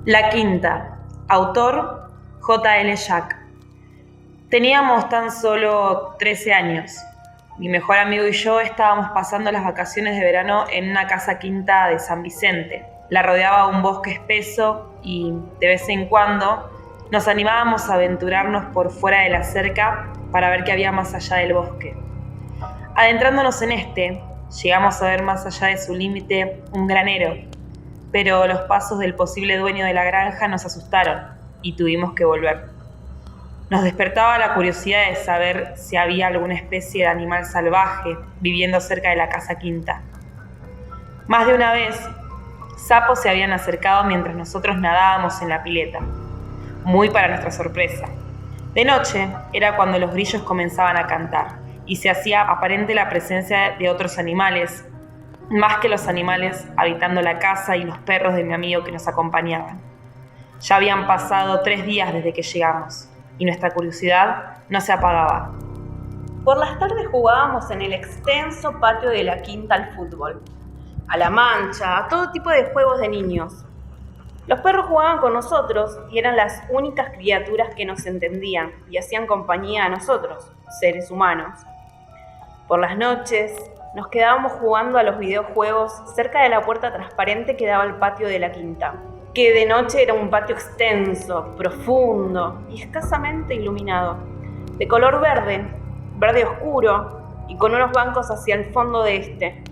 La quinta, autor J.L. Jack. Teníamos tan solo 13 años. Mi mejor amigo y yo estábamos pasando las vacaciones de verano en una casa quinta de San Vicente. La rodeaba un bosque espeso y, de vez en cuando, nos animábamos a aventurarnos por fuera de la cerca para ver qué había más allá del bosque. Adentrándonos en llegamos a ver más allá de su límite un granero, pero los pasos del posible dueño de la granja nos asustaron y tuvimos que volver. Nos despertaba la curiosidad de saber si había alguna especie de animal salvaje viviendo cerca de la casa quinta. Más de una vez, sapos se habían acercado mientras nosotros nadábamos en la pileta, muy para nuestra sorpresa. De noche era cuando los grillos comenzaban a cantar y se hacía aparente la presencia de otros animales, más que los animales habitando la casa y los perros de mi amigo que nos acompañaban. Ya habían pasado 3 días desde que llegamos y nuestra curiosidad no se apagaba. Por las tardes jugábamos en el extenso patio de la quinta al fútbol, a la mancha, a todo tipo de juegos de niños. Los perros jugaban con nosotros y eran las únicas criaturas que nos entendían y hacían compañía a nosotros, seres humanos. Por las noches nos quedábamos jugando a los videojuegos cerca de la puerta transparente que daba al patio de la quinta, que de noche era un patio extenso, profundo y escasamente iluminado, de color verde, verde oscuro y con unos bancos hacia el fondo de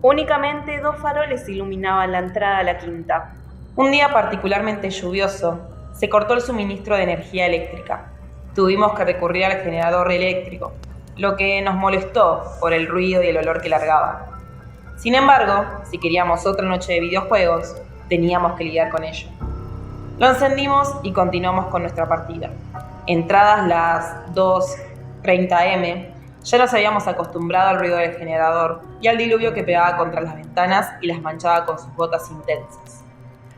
Únicamente 2 faroles iluminaban la entrada a la quinta. Un día particularmente lluvioso, se cortó el suministro de energía eléctrica. Tuvimos que recurrir al generador eléctrico, lo que nos molestó por el ruido y el olor que largaba. Sin embargo, si queríamos otra noche de videojuegos, teníamos que lidiar con ello. Lo encendimos y continuamos con nuestra partida. Entradas las 2:30 am, ya nos habíamos acostumbrado al ruido del generador y al diluvio que pegaba contra las ventanas y las manchaba con sus gotas intensas.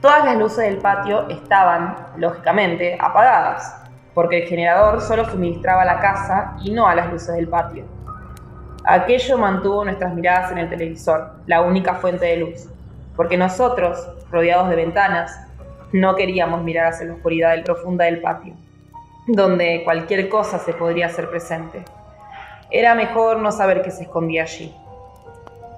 Todas las luces del patio estaban, lógicamente, apagadas, porque el generador solo suministraba a la casa y no a las luces del patio. Aquello mantuvo nuestras miradas en el televisor, la única fuente de luz, porque nosotros, rodeados de ventanas, no queríamos mirar hacia la oscuridad profunda del patio, donde cualquier cosa se podría hacer presente. Era mejor no saber qué se escondía allí.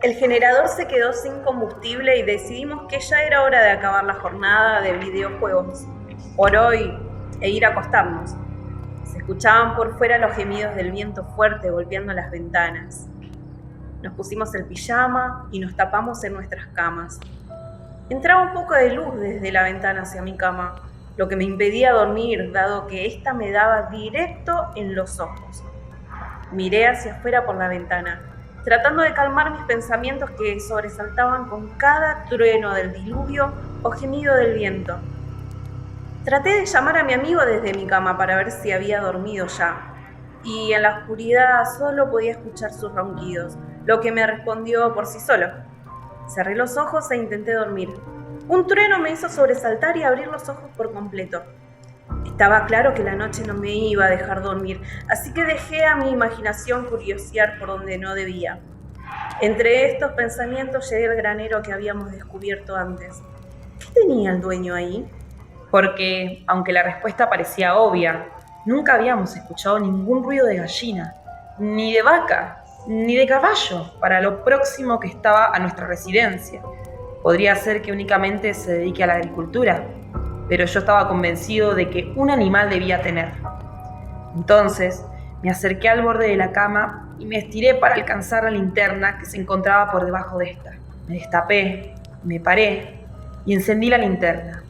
El generador se quedó sin combustible y decidimos que ya era hora de acabar la jornada de videojuegos por hoy e ir a acostarnos. Se escuchaban por fuera los gemidos del viento fuerte golpeando las ventanas. Nos pusimos el pijama y nos tapamos en nuestras camas. Entraba un poco de luz desde la ventana hacia mi cama, lo que me impedía dormir, dado que ésta me daba directo en los ojos. Miré hacia afuera por la ventana, tratando de calmar mis pensamientos que sobresaltaban con cada trueno del diluvio o gemido del viento. Traté de llamar a mi amigo desde mi cama para ver si había dormido ya, y en la oscuridad solo podía escuchar sus ronquidos, lo que me respondió por sí solo. Cerré los ojos e intenté dormir. Un trueno me hizo sobresaltar y abrir los ojos por completo. Estaba claro que la noche no me iba a dejar dormir, así que dejé a mi imaginación curiosear por donde no debía. Entre estos pensamientos llegué al granero que habíamos descubierto antes. ¿Qué tenía el dueño ahí? Porque, aunque la respuesta parecía obvia, nunca habíamos escuchado ningún ruido de gallina, ni de vaca, ni de caballo para lo próximo que estaba a nuestra residencia. Podría ser que únicamente se dedique a la agricultura, pero yo estaba convencido de que un animal debía tener. Entonces, me acerqué al borde de la cama y me estiré para alcanzar la linterna que se encontraba por debajo de esta. Me destapé, me paré y encendí la linterna.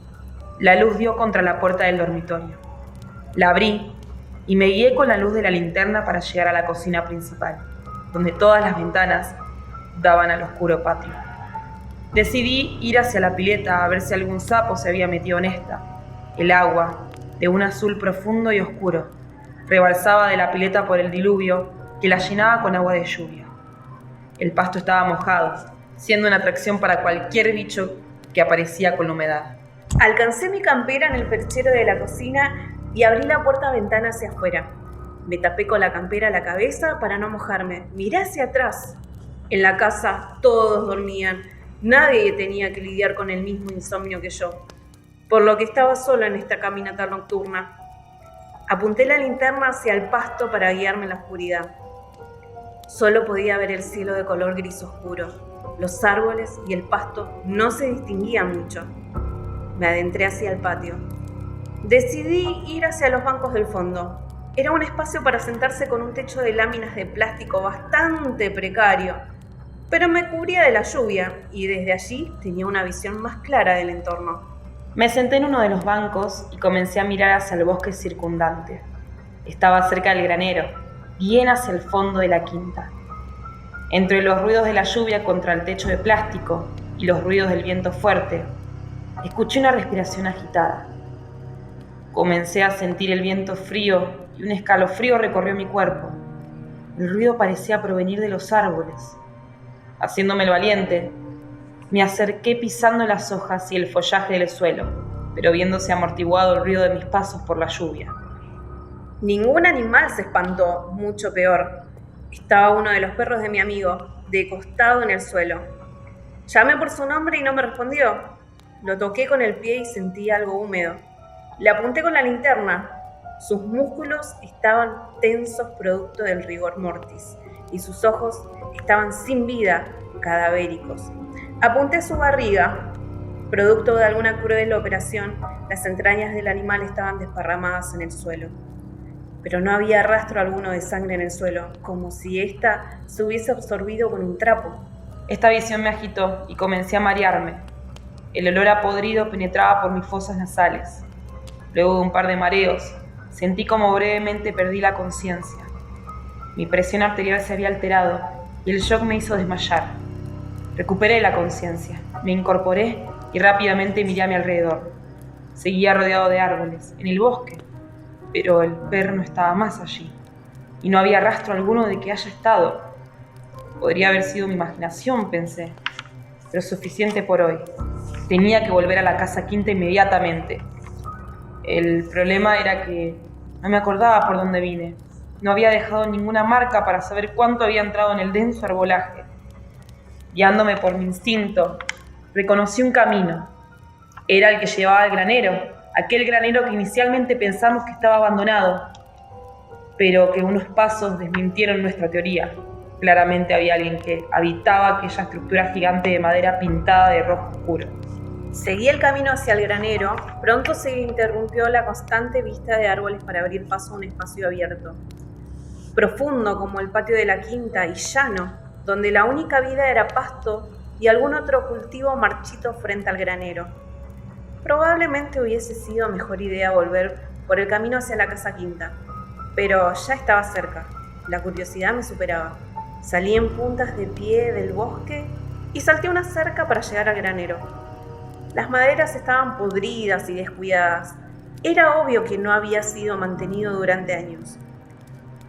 La luz dio contra la puerta del dormitorio. La abrí y me guié con la luz de la linterna para llegar a la cocina principal, donde todas las ventanas daban al oscuro patio. Decidí ir hacia la pileta a ver si algún sapo se había metido en esta. El agua, de un azul profundo y oscuro, rebalsaba de la pileta por el diluvio que la llenaba con agua de lluvia. El pasto estaba mojado, siendo una atracción para cualquier bicho que aparecía con la humedad. Alcancé mi campera en el perchero de la cocina y abrí la puerta-ventana hacia afuera. Me tapé con la campera a la cabeza para no mojarme. Miré hacia atrás. En la casa todos dormían. Nadie tenía que lidiar con el mismo insomnio que yo. por lo que estaba sola en esta caminata nocturna. Apunté la linterna hacia el pasto para guiarme en la oscuridad. Solo podía ver el cielo de color gris oscuro. Los árboles y el pasto no se distinguían mucho. Me adentré hacia el patio. Decidí ir hacia los bancos del fondo. Era un espacio para sentarse con un techo de láminas de plástico bastante precario, pero me cubría de la lluvia y desde allí tenía una visión más clara del entorno. Me senté en uno de los bancos y comencé a mirar hacia el bosque circundante. Estaba cerca del granero, bien hacia el fondo de la quinta. Entre los ruidos de la lluvia contra el techo de plástico y los ruidos del viento fuerte, escuché una respiración agitada. Comencé a sentir el viento frío y un escalofrío recorrió mi cuerpo. El ruido parecía provenir de los árboles. Haciéndome el valiente, me acerqué pisando las hojas y el follaje del suelo, pero viéndose amortiguado el ruido de mis pasos por la lluvia. Ningún animal se espantó, mucho peor. Estaba uno de los perros de mi amigo, de costado en el suelo. Llamé por su nombre y no me respondió. Lo toqué con el pie y sentí algo húmedo. Le apunté con la linterna. Sus músculos estaban tensos producto del rigor mortis y sus ojos estaban sin vida, cadavéricos. Apunté su barriga. Producto de alguna cruel operación, las entrañas del animal estaban desparramadas en el suelo. Pero no había rastro alguno de sangre en el suelo, como si ésta se hubiese absorbido con un trapo. Esta visión me agitó y comencé a marearme. El olor a podrido penetraba por mis fosas nasales. Luego de un par de mareos, sentí como brevemente perdí la conciencia. Mi presión arterial se había alterado y el shock me hizo desmayar. Recuperé la conciencia, me incorporé y rápidamente miré a mi alrededor. Seguía rodeado de árboles, en el bosque, pero el perro no estaba más allí y no había rastro alguno de que haya estado. Podría haber sido mi imaginación, pensé, pero suficiente por hoy. Tenía que volver a la casa quinta inmediatamente. El problema era que no me acordaba por dónde vine. No había dejado ninguna marca para saber cuánto había entrado en el denso arbolaje. Guiándome por mi instinto, reconocí un camino. Era el que llevaba al granero, aquel granero que inicialmente pensamos que estaba abandonado, pero que unos pasos desmintieron nuestra teoría. Claramente había alguien que habitaba aquella estructura gigante de madera pintada de rojo oscuro. Seguí el camino hacia el granero. Pronto se interrumpió la constante vista de árboles para abrir paso a un espacio abierto, profundo como el patio de la quinta y llano, donde la única vida era pasto y algún otro cultivo marchito frente al granero. Probablemente hubiese sido mejor idea volver por el camino hacia la casa quinta, pero ya estaba cerca. La curiosidad me superaba. Salí en puntas de pie del bosque y salté una cerca para llegar al granero. Las maderas estaban podridas y descuidadas. Era obvio que no había sido mantenido durante años.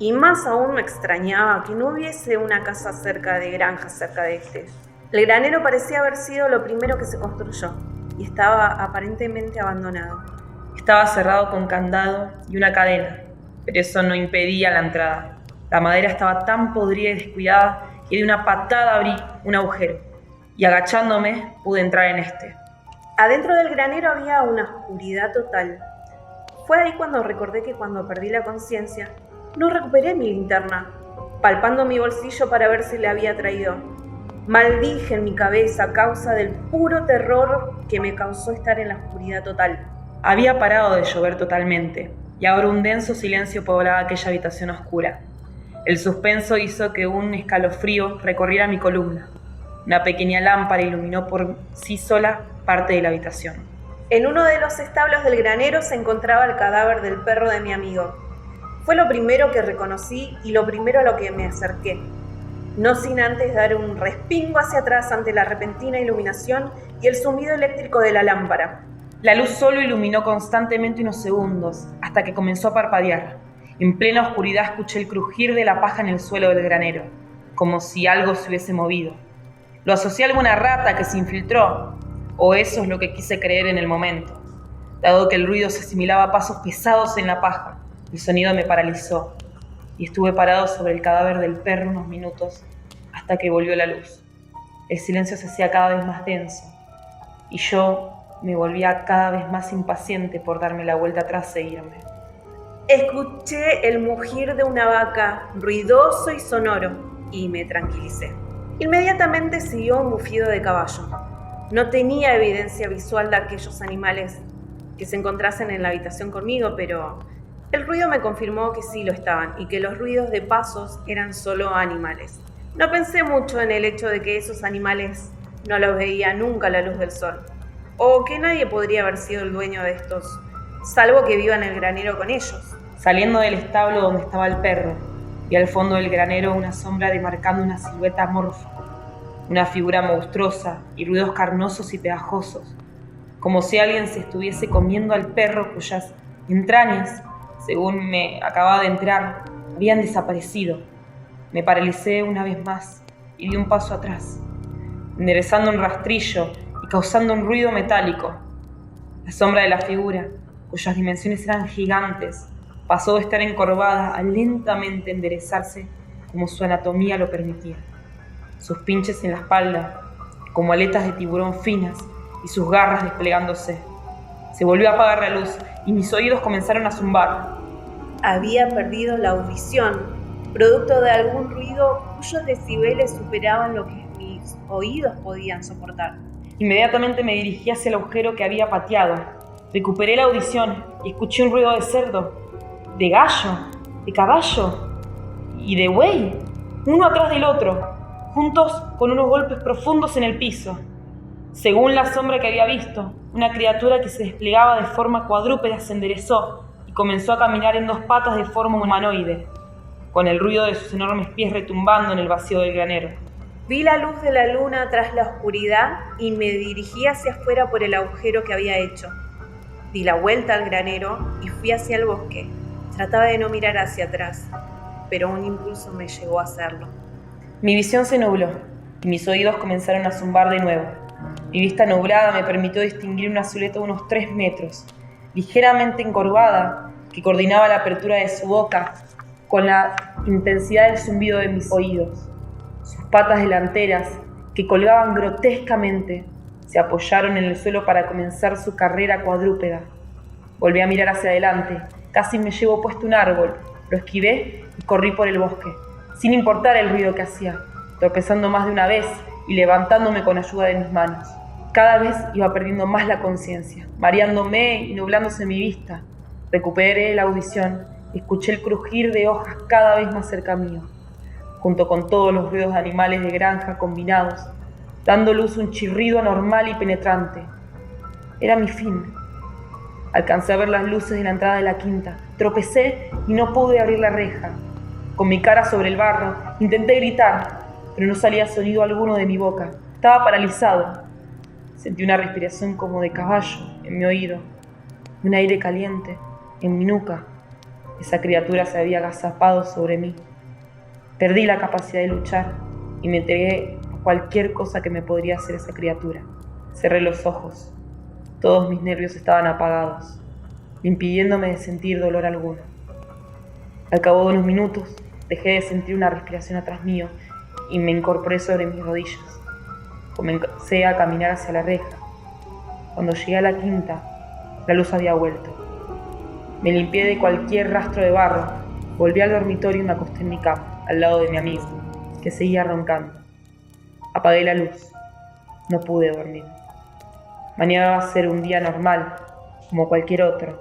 Y más aún me extrañaba que no hubiese una casa de granja cerca de este. El granero parecía haber sido lo primero que se construyó y estaba aparentemente abandonado. Estaba cerrado con candado y una cadena, pero eso no impedía la entrada. La madera estaba tan podrida y descuidada que de una patada abrí un agujero y agachándome pude entrar en este. Adentro del granero había una oscuridad total. Fue ahí cuando recordé que cuando perdí la conciencia, no recuperé mi linterna, palpando mi bolsillo para ver si le había traído. Maldije en mi cabeza a causa del puro terror que me causó estar en la oscuridad total. Había parado de llover totalmente y ahora un denso silencio poblaba aquella habitación oscura. El suspenso hizo que un escalofrío recorriera mi columna. Una pequeña lámpara iluminó por sí sola parte de la habitación. En uno de los establos del granero se encontraba el cadáver del perro de mi amigo. Fue lo primero que reconocí y lo primero a lo que me acerqué, no sin antes dar un respingo hacia atrás ante la repentina iluminación y el zumbido eléctrico de la lámpara. La luz solo iluminó constantemente unos segundos, hasta que comenzó a parpadear. En plena oscuridad escuché el crujir de la paja en el suelo del granero, como si algo se hubiese movido. Lo asocié a alguna rata que se infiltró, o eso es lo que quise creer en el momento. Dado que el ruido se asimilaba a pasos pesados en la paja, el sonido me paralizó y estuve parado sobre el cadáver del perro unos minutos hasta que volvió la luz. El silencio se hacía cada vez más denso y yo Me volvía cada vez más impaciente por darme la vuelta atrás e irme. Escuché el mugir de una vaca, ruidoso y sonoro, y me tranquilicé. Inmediatamente siguió un bufido de caballo. No tenía evidencia visual de aquellos animales que se encontrasen en la habitación conmigo, pero el ruido me confirmó que sí lo estaban y que los ruidos de pasos eran solo animales. No pensé mucho en el hecho de que esos animales no los veía nunca a la luz del sol, o que nadie podría haber sido el dueño de estos, salvo que viva en el granero con ellos. Saliendo del establo donde estaba el perro, vi al fondo del granero una sombra demarcando una silueta amorfa, una figura monstruosa y ruidos carnosos y pegajosos, como si alguien se estuviese comiendo al perro cuyas entrañas, según me acababa de enterar, habían desaparecido. Me paralicé una vez más y di un paso atrás, enderezando un rastrillo y causando un ruido metálico. La sombra de la figura, cuyas dimensiones eran gigantes, pasó de estar encorvada a lentamente enderezarse como su anatomía lo permitía. Sus pinches en la espalda, como aletas de tiburón finas, y sus garras desplegándose. Se volvió a apagar la luz y mis oídos comenzaron a zumbar. Había perdido la audición, producto de algún ruido cuyos decibeles superaban lo que mis oídos podían soportar. Inmediatamente me dirigí hacia el agujero que había pateado. Recuperé la audición y escuché un ruido de cerdo, de gallo, de caballo y de buey, uno atrás del otro, juntos con unos golpes profundos en el piso. Según la sombra que había visto, una criatura que se desplegaba de forma cuadrúpeda se enderezó y comenzó a caminar en dos patas de forma humanoide, con el ruido de sus enormes pies retumbando en el vacío del granero. Vi la luz de la luna tras la oscuridad y me dirigí hacia afuera por el agujero que había hecho. Di la vuelta al granero y fui hacia el bosque. Trataba de no mirar hacia atrás, pero un impulso me llevó a hacerlo. Mi visión se nubló y mis oídos comenzaron a zumbar de nuevo. Mi vista nublada me permitió distinguir una silueta de unos 3 metros, ligeramente encorvada, que coordinaba la apertura de su boca con la intensidad del zumbido de mis oídos. Sus patas delanteras, que colgaban grotescamente, se apoyaron en el suelo para comenzar su carrera cuadrúpeda. Volví a mirar hacia adelante, casi me llevó puesto un árbol, lo esquivé y corrí por el bosque, sin importar el ruido que hacía, tropezando más de una vez y levantándome con ayuda de mis manos. Cada vez iba perdiendo más la conciencia, mareándome y nublándose mi vista. Recuperé la audición y escuché el crujir de hojas cada vez más cerca mío, junto con todos los ruidos de animales de granja combinados, dando luz un chirrido anormal y penetrante. Era mi fin. Alcancé a ver las luces de la entrada de la quinta. Tropecé y no pude abrir la reja. Con mi cara sobre el barro, intenté gritar, pero no salía sonido alguno de mi boca. Estaba paralizado. Sentí una respiración como de caballo en mi oído, un aire caliente en mi nuca. Esa criatura se había agazapado sobre mí. Perdí la capacidad de luchar y me entregué a cualquier cosa que me podría hacer esa criatura. Cerré los ojos. Todos mis nervios estaban apagados, impidiéndome de sentir dolor alguno. Al cabo de unos minutos, dejé de sentir una respiración atrás mío y me incorporé sobre mis rodillas. Comencé a caminar hacia la reja. Cuando llegué a la quinta, la luz había vuelto. Me limpié de cualquier rastro de barro, volví al dormitorio y me acosté en mi cama, al lado de mi amigo, que seguía roncando. Apagué la luz. No pude dormir. Mañana va a ser un día normal, como cualquier otro,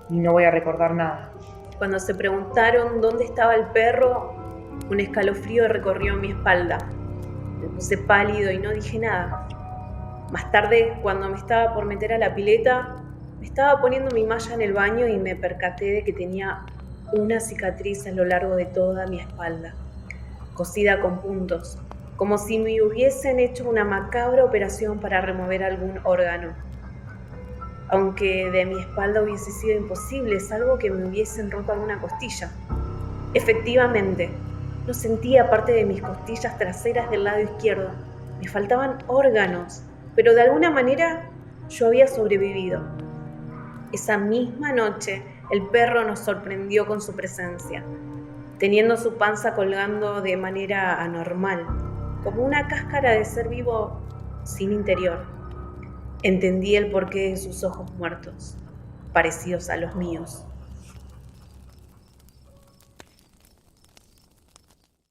y no voy a recordar nada. Cuando se preguntaron dónde estaba el perro, un escalofrío recorrió mi espalda. Me puse pálido y no dije nada. Más tarde, cuando me estaba por meter a la pileta, me estaba poniendo mi malla en el baño y me percaté de que tenía una cicatriz a lo largo de toda mi espalda, cosida con puntos, como si me hubiesen hecho una macabra operación para remover algún órgano. Aunque de mi espalda hubiese sido imposible, salvo que me hubiesen roto alguna costilla. Efectivamente, no sentía parte de mis costillas traseras del lado izquierdo. Me faltaban órganos, pero de alguna manera yo había sobrevivido. Esa misma noche, el perro nos sorprendió con su presencia, teniendo su panza colgando de manera anormal, como una cáscara de ser vivo sin interior. Entendí el porqué de sus ojos muertos, parecidos a los míos.